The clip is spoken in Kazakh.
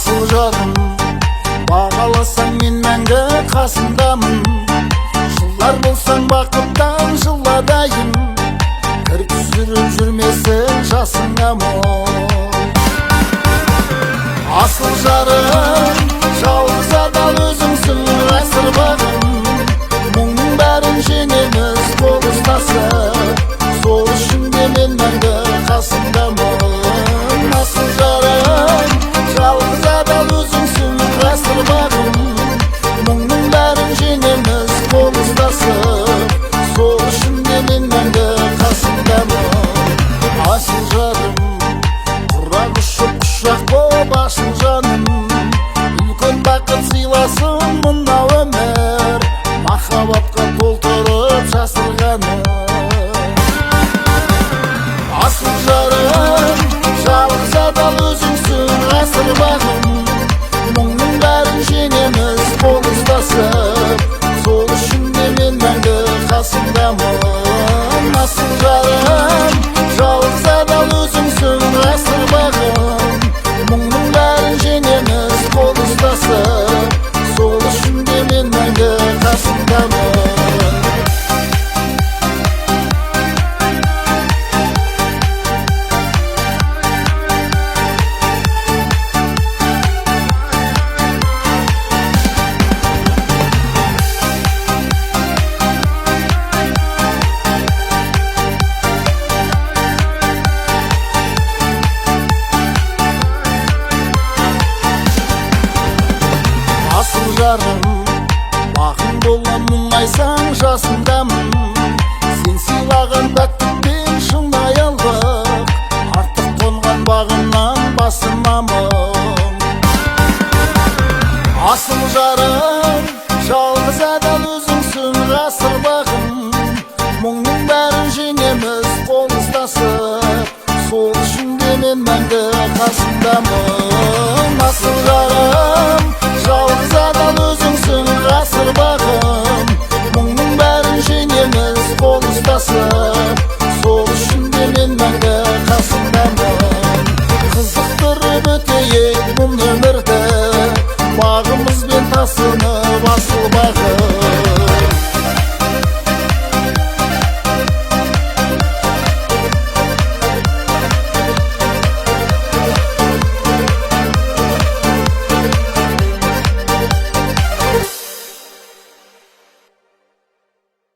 асыл жарым, бағаласаң мен мәңгі қасыңдамын. Жылдар болсаң бақыттан жыладайым, кіріп сүріп жүрмесін жасыңа мол. Асыл жарым, жалғыз адал өзіңсің ғасыр бағым. Мұңның бәрін жеңеміз қол ұстасып, сол үшін де мен мәңгі қасыңдамын. Асыл жарым, жалғыз адал өзіңсің ғасыр бағым. Мұңның бәрін жеңеміз қол ұстасып, сол үшін де мен мәңгі қасыңдамын. Асыл жарым, құрақ ұшып құшақ боп ашыл жаным, үлкен бақыт сыйласын мына өмір, махаббатқа толтырып жасырғаным. Асыл жарым, жалғыз адал өзіңсің ғасыр бағым. Мұңның бәрін жеңеміз қол ұстасып, сол үшін де мен мәңгі қасыңдамын. Асыл жарым, жалғыз адал өзіңсің ғасыр бағым. Мұңның бәрін жеңеміз қол ұстасып, сол үшін де мен мәңгі қасыңдамын. Асыл жарым, бағым болған мұңайсаң жасыңдамын. Сен сыйлаған пәктік пен шынайылық, артық қонған бағымнан басылмамын. Асыл жарым, жалғыз адал өзіңсің ғасыр бағым. Мұңның бәрін жеңеміз қол ұстасып, сол үшін де мен мәңгі қасыңдамын. Асыл жарым, жалғыз адал өзіңсің ғасыр бағым. Мұңның бәрін жеңеміз қол ұстасып, сол үшін де мен мәңгі қасыңдамын. Қызықтырып өтейік бұл өмірді, бағымызбен тасынып асыл бағым.